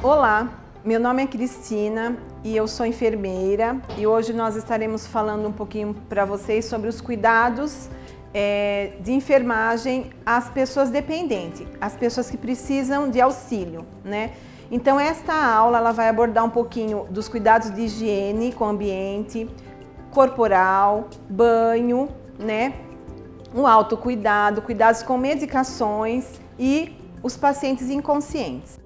Olá, meu nome é Cristina e eu sou enfermeira e hoje nós estaremos falando um pouquinho para vocês sobre os cuidados de enfermagem às pessoas dependentes, às pessoas que precisam de auxílio, né? Então esta aula ela vai abordar um pouquinho dos cuidados de higiene com o ambiente corporal, banho, né? Um autocuidado, cuidados com medicações e os pacientes inconscientes.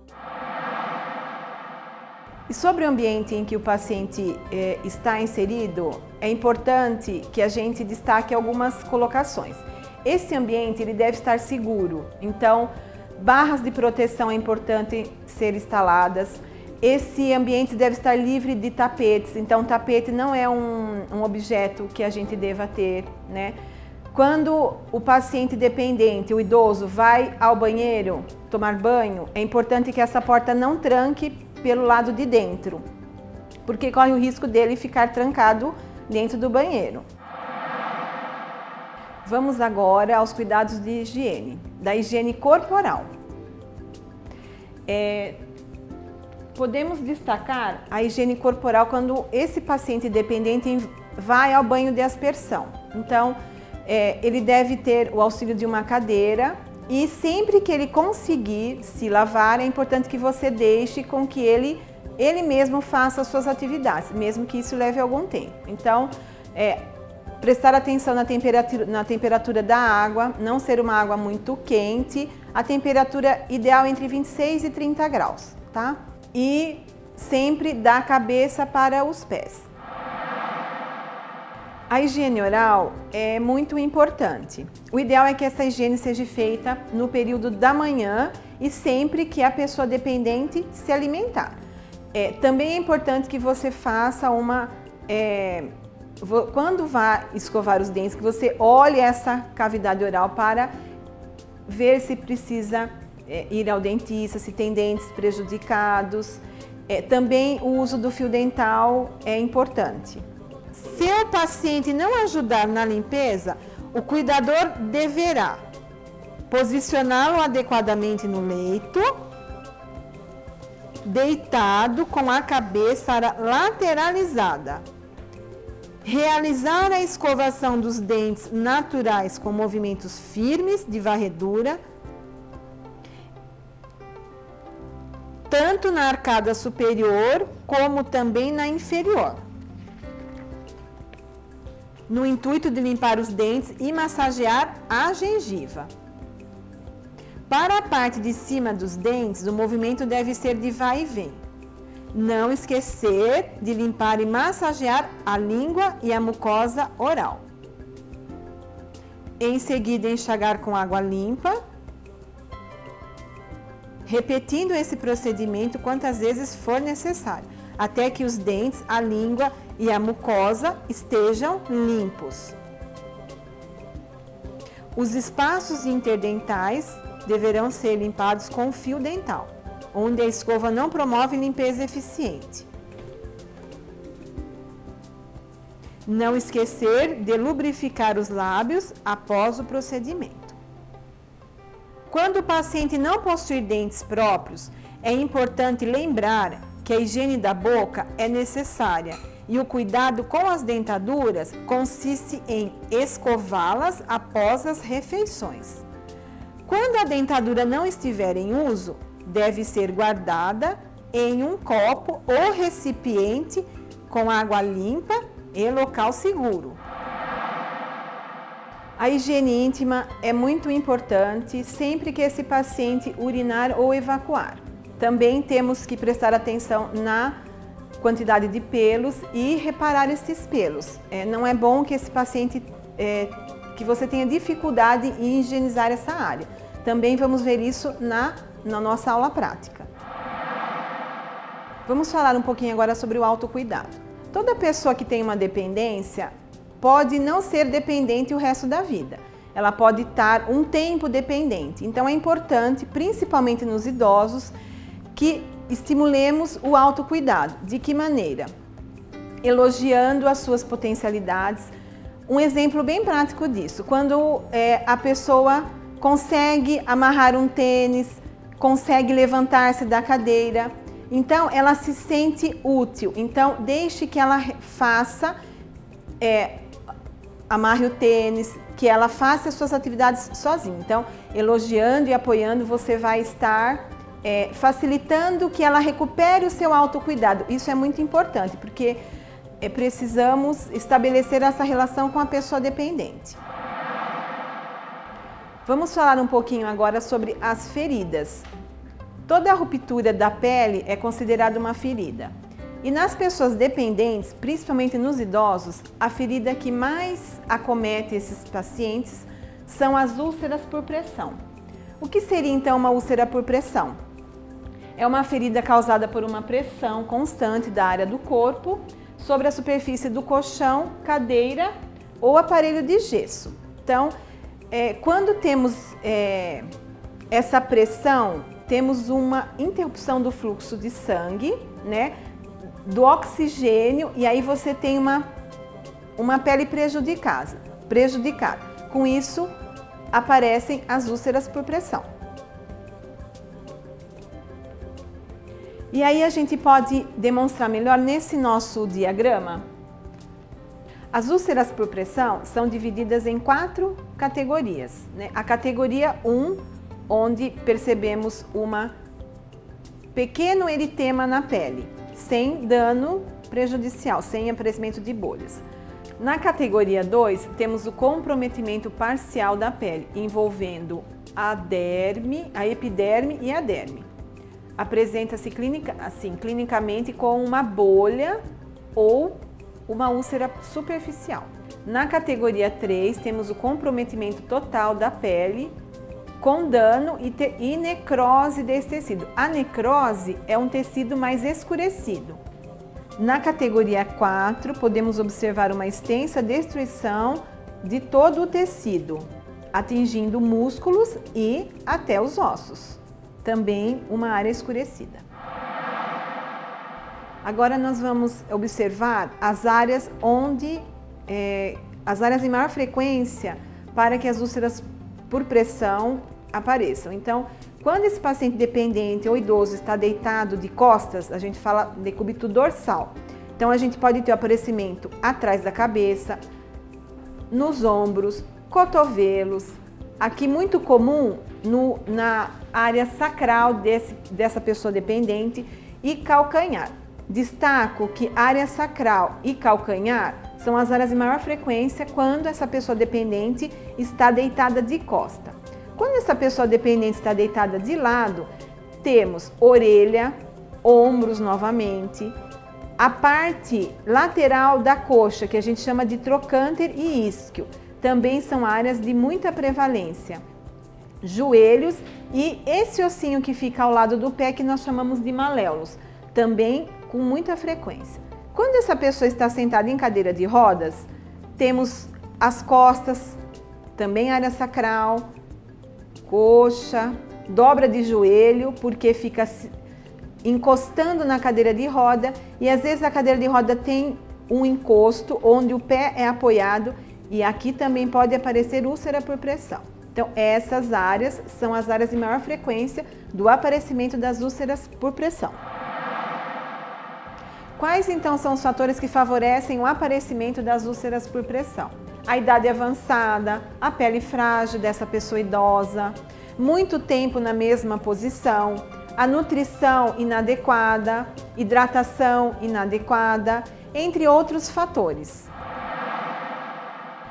E sobre o ambiente em que o paciente está inserido, é importante que a gente destaque algumas colocações. Esse ambiente ele deve estar seguro, então barras de proteção é importante ser instaladas. Esse ambiente deve estar livre de tapetes, então tapete não é um objeto que a gente deva ter, né? Quando o paciente dependente, o idoso, vai ao banheiro tomar banho, é importante que essa porta não tranque pelo lado de dentro, porque corre o risco dele ficar trancado dentro do banheiro. Vamos agora aos cuidados de higiene, da higiene corporal. Podemos destacar a higiene corporal quando esse paciente dependente vai ao banho de aspersão. Então, ele deve ter o auxílio de uma cadeira e sempre que ele conseguir se lavar, é importante que você deixe com que ele mesmo faça as suas atividades, mesmo que isso leve algum tempo. Então, prestar atenção na temperatura da água, não ser uma água muito quente, a temperatura ideal entre 26 e 30 graus, tá? E sempre da cabeça para os pés. A higiene oral é muito importante. O ideal é que essa higiene seja feita no período da manhã e sempre que a pessoa dependente se alimentar. Também é importante que você faça quando vá escovar os dentes, que você olhe essa cavidade oral para ver se precisa ir ao dentista, se tem dentes prejudicados. Também o uso do fio dental é importante. Se o paciente não ajudar na limpeza, o cuidador deverá posicioná-lo adequadamente no leito, deitado com a cabeça lateralizada, realizar a escovação dos dentes naturais com movimentos firmes de varredura, tanto na arcada superior como também na inferior, no intuito de limpar os dentes e massagear a gengiva. Para a parte de cima dos dentes, o movimento deve ser de vai e vem. Não esquecer de limpar e massagear a língua e a mucosa oral. Em seguida, enxagar com água limpa, repetindo esse procedimento quantas vezes for necessário, até que os dentes, a língua e a mucosa estejam limpos. Os espaços interdentais deverão ser limpados com fio dental, onde a escova não promove limpeza eficiente. Não esquecer de lubrificar os lábios após o procedimento. Quando o paciente não possuir dentes próprios, é importante lembrar que a higiene da boca é necessária e o cuidado com as dentaduras consiste em escová-las após as refeições. Quando a dentadura não estiver em uso, deve ser guardada em um copo ou recipiente com água limpa e local seguro. A higiene íntima é muito importante sempre que esse paciente urinar ou evacuar. Também temos que prestar atenção na quantidade de pelos e reparar esses pelos. Não é bom que esse paciente, que você tenha dificuldade em higienizar essa área. Também vamos ver isso na nossa aula prática. Vamos falar um pouquinho agora sobre o autocuidado. Toda pessoa que tem uma dependência pode não ser dependente o resto da vida. Ela pode estar um tempo dependente. Então é importante, principalmente nos idosos, que estimulemos o autocuidado. De que maneira? Elogiando as suas potencialidades. Um exemplo bem prático disso, quando a pessoa consegue amarrar um tênis, consegue levantar-se da cadeira, Então, ela se sente útil. Então, deixe que ela faça, amarre o tênis, que ela faça as suas atividades sozinha. Então, elogiando e apoiando, você vai estar facilitando que ela recupere o seu autocuidado. Isso é muito importante, porque precisamos estabelecer essa relação com a pessoa dependente. Vamos falar um pouquinho agora sobre as feridas. Toda ruptura da pele é considerada uma ferida. E nas pessoas dependentes, principalmente nos idosos, a ferida que mais acomete esses pacientes são as úlceras por pressão. O que seria então uma úlcera por pressão? É uma ferida causada por uma pressão constante da área do corpo sobre a superfície do colchão, cadeira ou aparelho de gesso. Então, quando temos essa pressão, temos uma interrupção do fluxo de sangue, né, do oxigênio, e aí você tem uma pele prejudicada. Com isso, aparecem as úlceras por pressão. E aí a gente pode demonstrar melhor nesse nosso diagrama. As úlceras por pressão são divididas em 4 categorias, né? A categoria 1, onde percebemos um pequeno eritema na pele, sem dano prejudicial, sem aparecimento de bolhas. Na categoria 2, temos o comprometimento parcial da pele, envolvendo a derme, a epiderme e a derme. Apresenta-se clinicamente com uma bolha ou uma úlcera superficial. Na categoria 3, temos o comprometimento total da pele, com dano e necrose desse tecido. A necrose é um tecido mais escurecido. Na categoria 4, podemos observar uma extensa destruição de todo o tecido, atingindo músculos e até os ossos. Também uma área escurecida. Agora nós vamos observar as áreas em maior frequência para que as úlceras por pressão apareçam. Então, quando esse paciente dependente ou idoso está deitado de costas, a gente fala decúbito dorsal. Então, a gente pode ter o aparecimento atrás da cabeça, nos ombros, cotovelos. Aqui muito comum na área sacral dessa pessoa dependente e calcanhar. Destaco que área sacral e calcanhar são as áreas de maior frequência quando essa pessoa dependente está deitada de costa. Quando essa pessoa dependente está deitada de lado, temos orelha, ombros novamente, a parte lateral da coxa, que a gente chama de trocânter e isquio, também são áreas de muita prevalência. Joelhos e esse ossinho que fica ao lado do pé, que nós chamamos de maléolos, também com muita frequência. Quando essa pessoa está sentada em cadeira de rodas, temos as costas, também área sacral, coxa, dobra de joelho, porque fica encostando na cadeira de roda e às vezes a cadeira de roda tem um encosto onde o pé é apoiado e aqui também pode aparecer úlcera por pressão. Então, essas áreas são as áreas de maior frequência do aparecimento das úlceras por pressão. Quais então são os fatores que favorecem o aparecimento das úlceras por pressão? A idade avançada, a pele frágil dessa pessoa idosa, muito tempo na mesma posição, a nutrição inadequada, hidratação inadequada, entre outros fatores.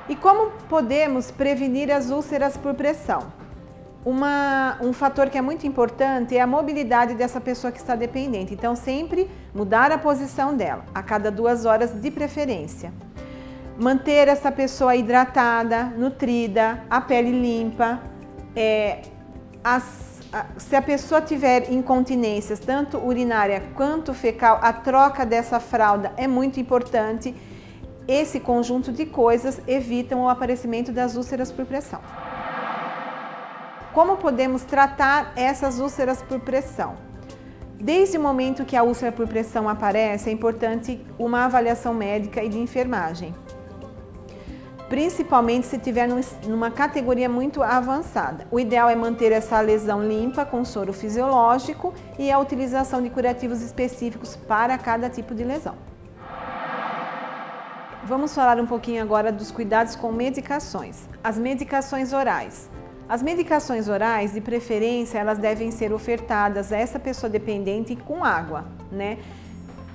E como podemos prevenir as úlceras por pressão? Um fator que é muito importante é a mobilidade dessa pessoa que está dependente. Então, sempre mudar a posição dela, a cada 2 horas de preferência. Manter essa pessoa hidratada, nutrida, a pele limpa. Se a pessoa tiver incontinências, tanto urinária quanto fecal, a troca dessa fralda é muito importante. Esse conjunto de coisas evitam o aparecimento das úlceras por pressão. Como podemos tratar essas úlceras por pressão? Desde o momento que a úlcera por pressão aparece, é importante uma avaliação médica e de enfermagem. principalmente se estiver numa categoria muito avançada. O ideal é manter essa lesão limpa com soro fisiológico e a utilização de curativos específicos para cada tipo de lesão. Vamos falar um pouquinho agora dos cuidados com medicações. As medicações orais. As medicações orais, de preferência, elas devem ser ofertadas a essa pessoa dependente com água, né?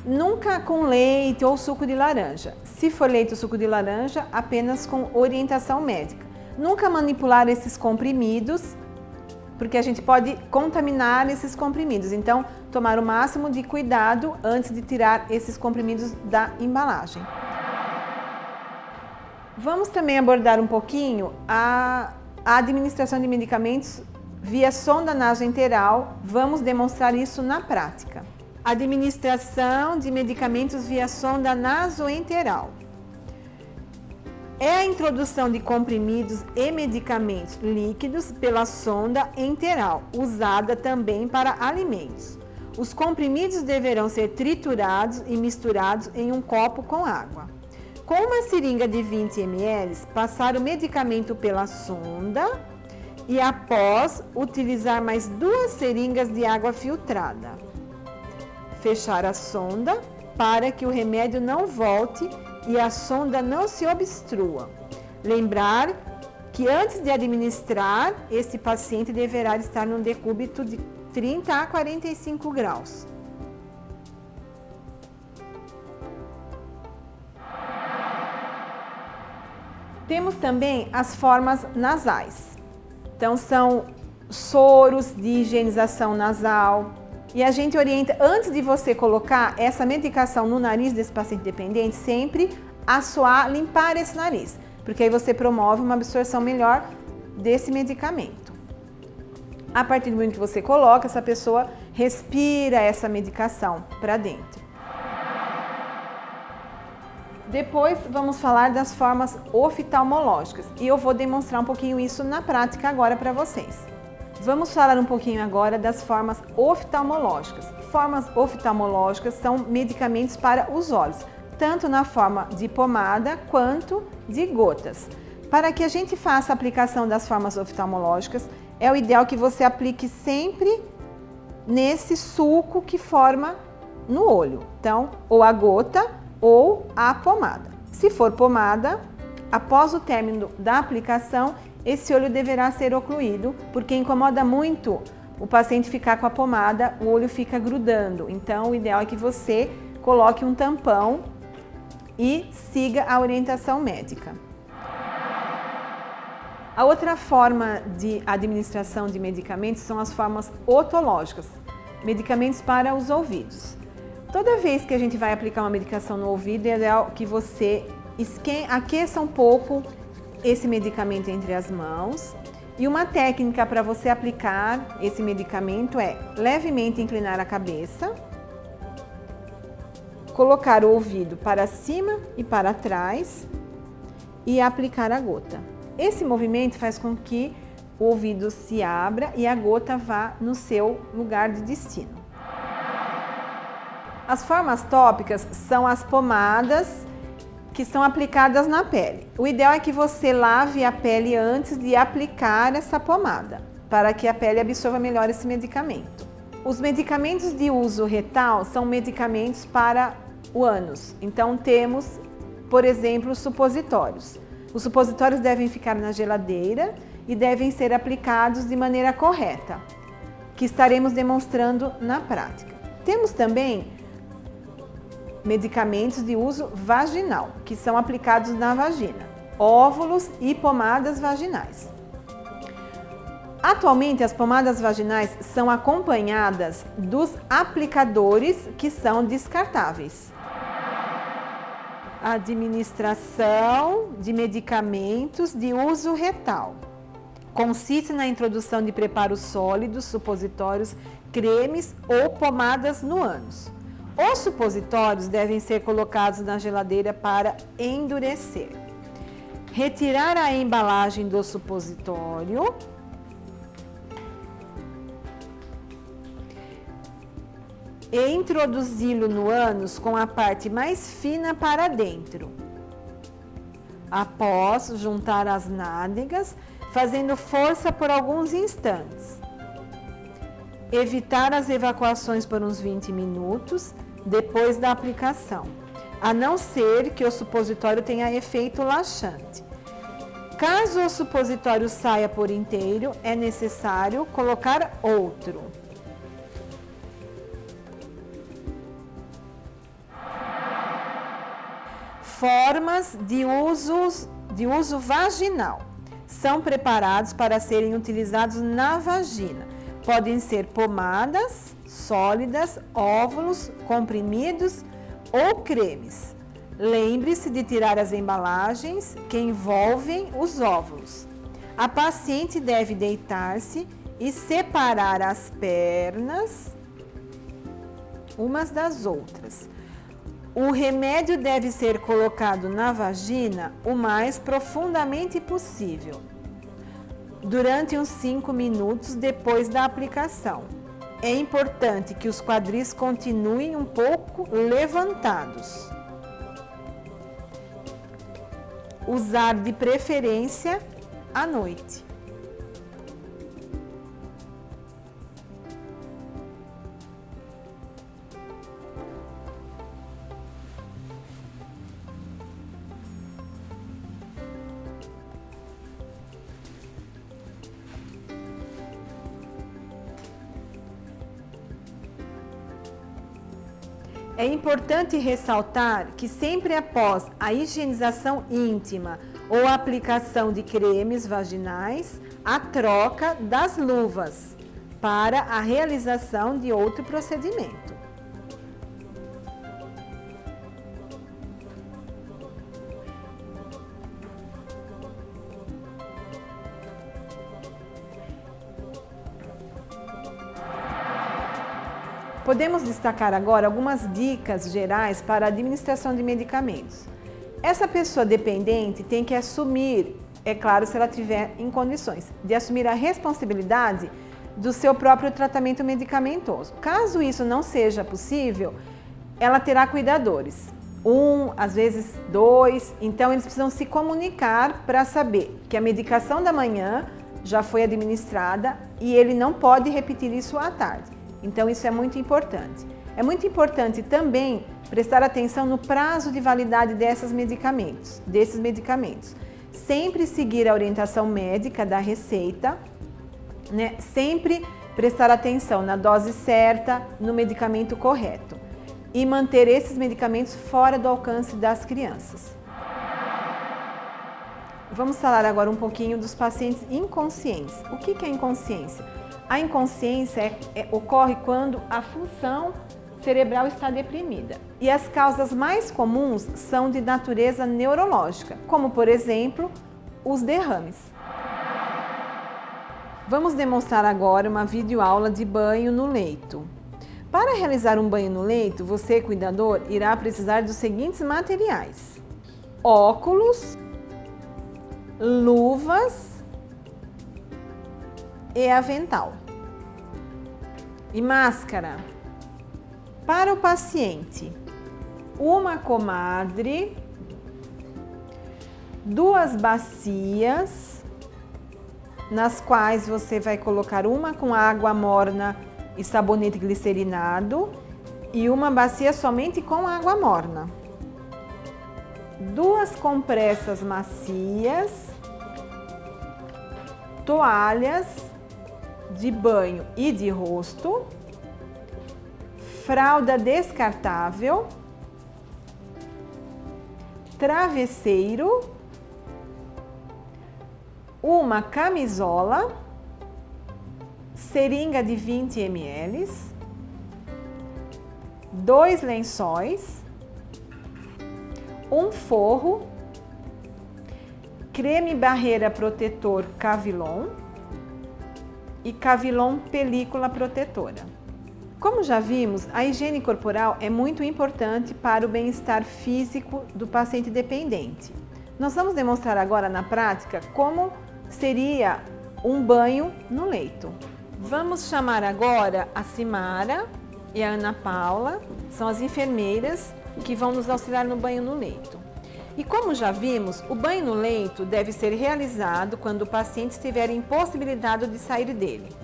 Nunca com leite ou suco de laranja. Se for leite ou suco de laranja, apenas com orientação médica. Nunca manipular esses comprimidos, porque a gente pode contaminar esses comprimidos. Então, tomar o máximo de cuidado antes de tirar esses comprimidos da embalagem. Vamos também abordar um pouquinho a administração de medicamentos via sonda nasoenteral. Vamos demonstrar isso na prática. Administração de medicamentos via sonda nasoenteral. É a introdução de comprimidos e medicamentos líquidos pela sonda enteral, usada também para alimentos. Os comprimidos deverão ser triturados e misturados em um copo com água. Com uma seringa de 20 ml, passar o medicamento pela sonda e, após, utilizar mais 2 seringas de água filtrada. Fechar a sonda para que o remédio não volte e a sonda não se obstrua. Lembrar que antes de administrar, esse paciente deverá estar num decúbito de 30 a 45 graus. Temos também as formas nasais. Então, são soros de higienização nasal. E a gente orienta, antes de você colocar essa medicação no nariz desse paciente dependente, sempre assoar, limpar esse nariz, porque aí você promove uma absorção melhor desse medicamento. A partir do momento que você coloca, essa pessoa respira essa medicação para dentro. Depois vamos falar das formas oftalmológicas e eu vou demonstrar um pouquinho isso na prática agora para vocês. Vamos falar um pouquinho agora das formas oftalmológicas. Formas oftalmológicas são medicamentos para os olhos, tanto na forma de pomada quanto de gotas. Para que a gente faça a aplicação das formas oftalmológicas, é o ideal que você aplique sempre nesse suco que forma no olho. Então, ou a gota ou a pomada. Se for pomada, após o término da aplicação, esse olho deverá ser ocluído, porque incomoda muito o paciente ficar com a pomada, o olho fica grudando. Então, o ideal é que você coloque um tampão e siga a orientação médica. A outra forma de administração de medicamentos são as formas otológicas, medicamentos para os ouvidos. Toda vez que a gente vai aplicar uma medicação no ouvido, é ideal que você aqueça um pouco esse medicamento entre as mãos. E uma técnica para você aplicar esse medicamento é levemente inclinar a cabeça, colocar o ouvido para cima e para trás e aplicar a gota. Esse movimento faz com que o ouvido se abra e a gota vá no seu lugar de destino. As formas tópicas são as pomadas que são aplicadas na pele. O ideal é que você lave a pele antes de aplicar essa pomada, para que a pele absorva melhor esse medicamento. Os medicamentos de uso retal são medicamentos para o ânus. Então temos, por exemplo, os supositórios. Os supositórios devem ficar na geladeira e devem ser aplicados de maneira correta, que estaremos demonstrando na prática. Temos também medicamentos de uso vaginal, que são aplicados na vagina, óvulos e pomadas vaginais. Atualmente, as pomadas vaginais são acompanhadas dos aplicadores que são descartáveis. Administração de medicamentos de uso retal. Consiste na introdução de preparos sólidos, supositórios, cremes ou pomadas no ânus. Os supositórios devem ser colocados na geladeira para endurecer. Retirar a embalagem do supositório. E introduzi-lo no ânus com a parte mais fina para dentro. Após juntar as nádegas, fazendo força por alguns instantes. Evitar as evacuações por uns 20 minutos depois da aplicação, a não ser que o supositório tenha efeito laxante. Caso o supositório saia por inteiro, é necessário colocar outro. Formas de uso vaginal. São preparados para serem utilizados na vagina. Podem ser pomadas, sólidas, óvulos, comprimidos ou cremes. Lembre-se de tirar as embalagens que envolvem os óvulos. A paciente deve deitar-se e separar as pernas umas das outras. O remédio deve ser colocado na vagina o mais profundamente possível, durante uns 5 minutos depois da aplicação. É importante que os quadris continuem um pouco levantados. Usar de preferência à noite. É importante ressaltar que sempre após a higienização íntima ou a aplicação de cremes vaginais, a troca das luvas para a realização de outro procedimento. Podemos destacar agora algumas dicas gerais para a administração de medicamentos. Essa pessoa dependente tem que assumir, é claro, se ela tiver em condições, de assumir a responsabilidade do seu próprio tratamento medicamentoso. Caso isso não seja possível, ela terá cuidadores. 1, às vezes 2, então eles precisam se comunicar para saber que a medicação da manhã já foi administrada e ele não pode repetir isso à tarde. Então, isso é muito importante. É muito importante também prestar atenção no prazo de validade desses medicamentos. Sempre seguir a orientação médica da receita, né? Sempre prestar atenção na dose certa, no medicamento correto. E manter esses medicamentos fora do alcance das crianças. Vamos falar agora um pouquinho dos pacientes inconscientes. O que é inconsciência? A inconsciência ocorre quando a função cerebral está deprimida. E as causas mais comuns são de natureza neurológica, como, por exemplo, os derrames. Vamos demonstrar agora uma videoaula de banho no leito. Para realizar um banho no leito, você, cuidador, irá precisar dos seguintes materiais: óculos, luvas e avental. E máscara. Para o paciente, uma comadre, 2 bacias, nas quais você vai colocar uma com água morna e sabonete glicerinado e uma bacia somente com água morna. 2 compressas macias, toalhas de banho e de rosto, fralda descartável, travesseiro, uma camisola, seringa de 20 ml, 2 lençóis, um forro, creme barreira protetor Cavilon e Cavilon película protetora. Como já vimos, a higiene corporal é muito importante para o bem-estar físico do paciente dependente. Nós vamos demonstrar agora na prática como seria um banho no leito. Vamos chamar agora a Simara e a Ana Paula, são as enfermeiras que vão nos auxiliar no banho no leito. E como já vimos, o banho no leito deve ser realizado quando o paciente estiver impossibilitado de sair dele,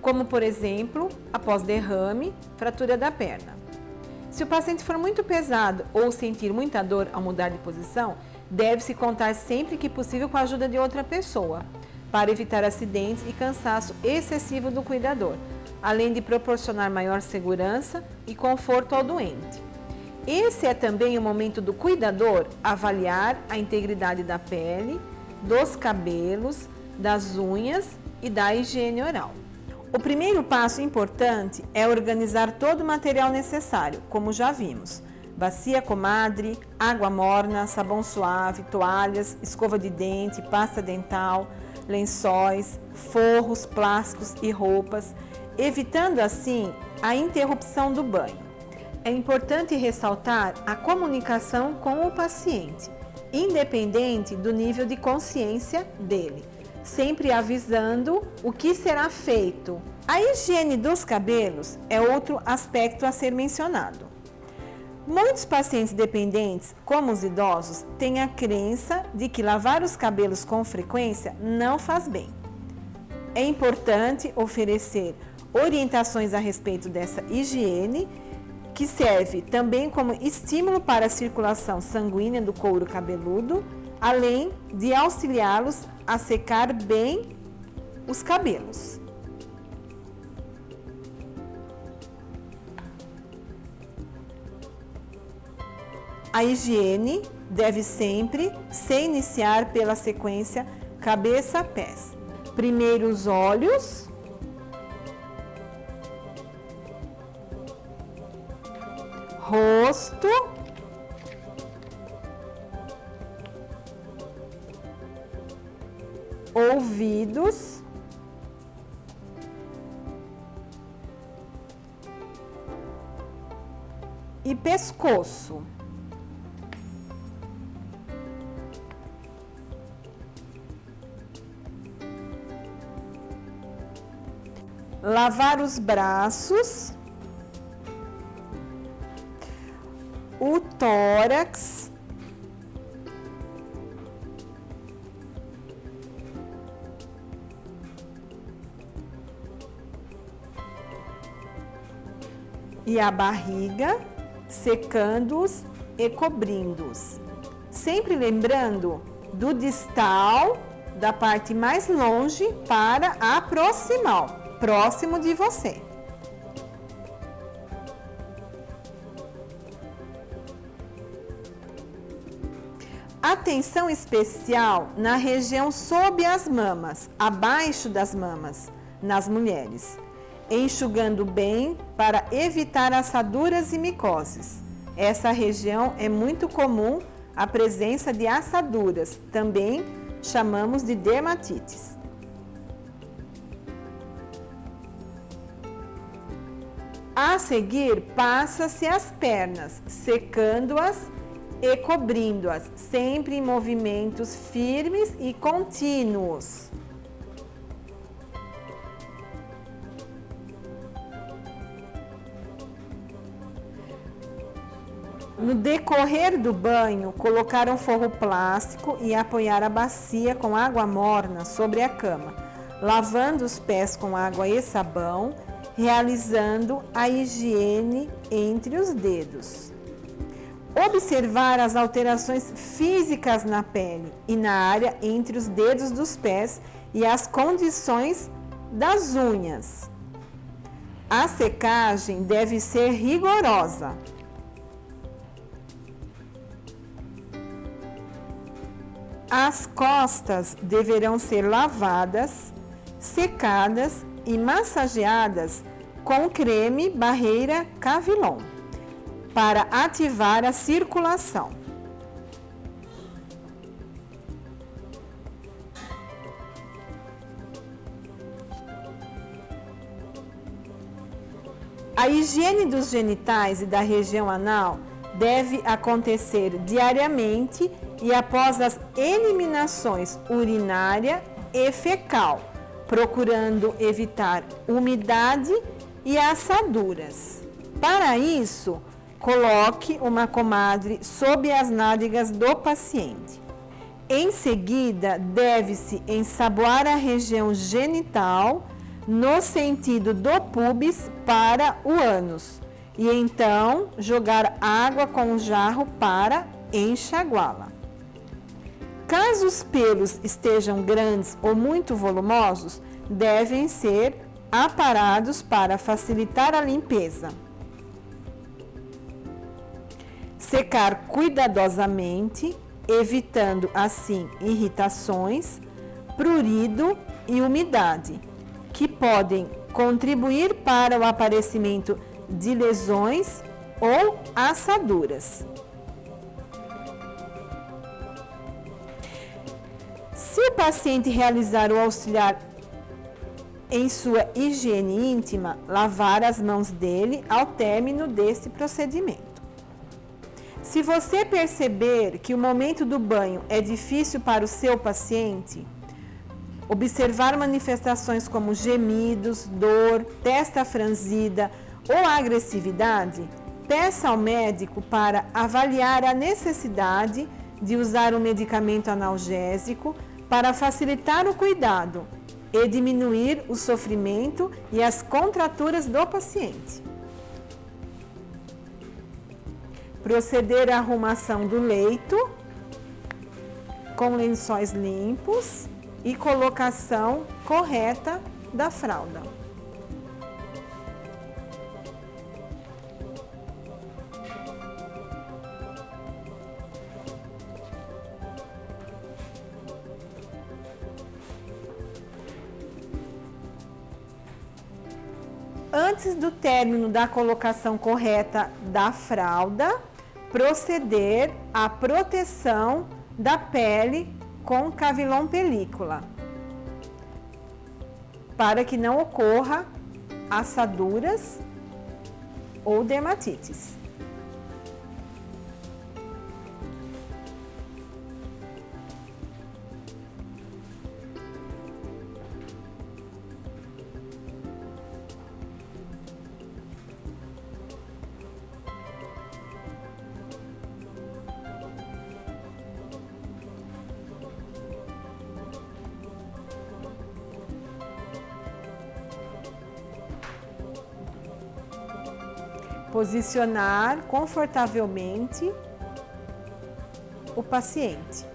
como por exemplo, após derrame, fratura da perna. Se o paciente for muito pesado ou sentir muita dor ao mudar de posição, deve-se contar sempre que possível com a ajuda de outra pessoa, para evitar acidentes e cansaço excessivo do cuidador, além de proporcionar maior segurança e conforto ao doente. Esse é também o momento do cuidador avaliar a integridade da pele, dos cabelos, das unhas e da higiene oral. O primeiro passo importante é organizar todo o material necessário, como já vimos: bacia comadre, água morna, sabão suave, toalhas, escova de dente, pasta dental, lençóis, forros, plásticos e roupas, evitando assim a interrupção do banho. É importante ressaltar a comunicação com o paciente, independente do nível de consciência dele, sempre avisando o que será feito. A higiene dos cabelos é outro aspecto a ser mencionado. Muitos pacientes dependentes, como os idosos, têm a crença de que lavar os cabelos com frequência não faz bem. É importante oferecer orientações a respeito dessa higiene, que serve também como estímulo para a circulação sanguínea do couro cabeludo, além de auxiliá-los a secar bem os cabelos. A higiene deve sempre se iniciar pela sequência cabeça-pés. Primeiro os olhos, rosto, ouvidos, e pescoço. Lavar os braços, o tórax, e a barriga, secando-os e cobrindo-os. Sempre lembrando do distal, da parte mais longe para a proximal, próximo de você. Atenção especial na região sob as mamas, abaixo das mamas, nas mulheres, enxugando bem para evitar assaduras e micoses. Essa região é muito comum a presença de assaduras, também chamamos de dermatites. A seguir, passa-se as pernas, secando-as e cobrindo-as, sempre em movimentos firmes e contínuos. No decorrer do banho, colocar um forro plástico e apoiar a bacia com água morna sobre a cama, lavando os pés com água e sabão, realizando a higiene entre os dedos. Observar as alterações físicas na pele e na área entre os dedos dos pés e as condições das unhas. A secagem deve ser rigorosa. As costas deverão ser lavadas, secadas e massageadas com creme barreira Cavilon para ativar a circulação. A higiene dos genitais e da região anal deve acontecer diariamente e após as eliminações urinária e fecal, procurando evitar umidade e assaduras. Para isso, coloque uma comadre sob as nádegas do paciente. Em seguida, deve-se ensaboar a região genital no sentido do púbis para o ânus e então jogar água com um jarro para enxaguá-la. Caso os pelos estejam grandes ou muito volumosos, devem ser aparados para facilitar a limpeza. Secar cuidadosamente, evitando assim irritações, prurido e umidade, que podem contribuir para o aparecimento de lesões ou assaduras. Se o paciente realizar o auxiliar em sua higiene íntima, lavar as mãos dele ao término desse procedimento. Se você perceber que o momento do banho é difícil para o seu paciente, observar manifestações como gemidos, dor, testa franzida ou agressividade, peça ao médico para avaliar a necessidade de usar um medicamento analgésico para facilitar o cuidado e diminuir o sofrimento e as contraturas do paciente. Proceder à arrumação do leito com lençóis limpos e colocação correta da fralda. Antes do término da colocação correta da fralda, proceder à proteção da pele com Cavilon película, para que não ocorra assaduras ou dermatites. Posicionar confortavelmente o paciente.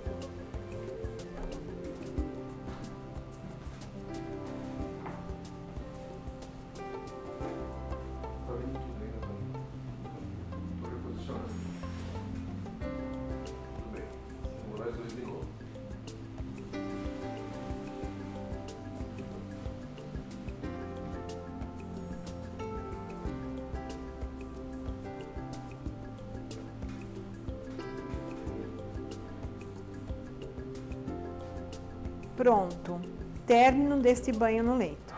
Pronto, término deste banho no leito.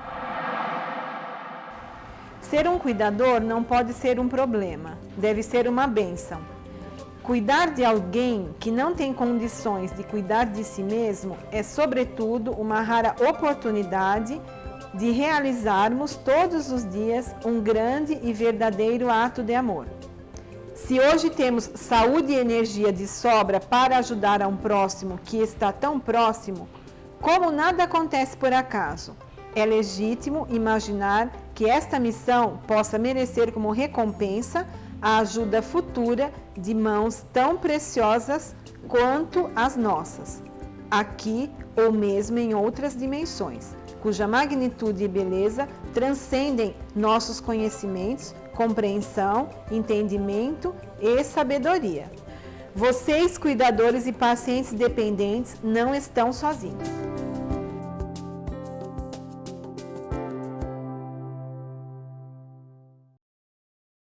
Ser um cuidador não pode ser um problema, deve ser uma bênção. Cuidar de alguém que não tem condições de cuidar de si mesmo é, sobretudo, uma rara oportunidade de realizarmos todos os dias um grande e verdadeiro ato de amor. Se hoje temos saúde e energia de sobra para ajudar a um próximo que está tão próximo, como nada acontece por acaso, é legítimo imaginar que esta missão possa merecer como recompensa a ajuda futura de mãos tão preciosas quanto as nossas, aqui ou mesmo em outras dimensões, cuja magnitude e beleza transcendem nossos conhecimentos, compreensão, entendimento e sabedoria. Vocês, cuidadores e pacientes dependentes, não estão sozinhos.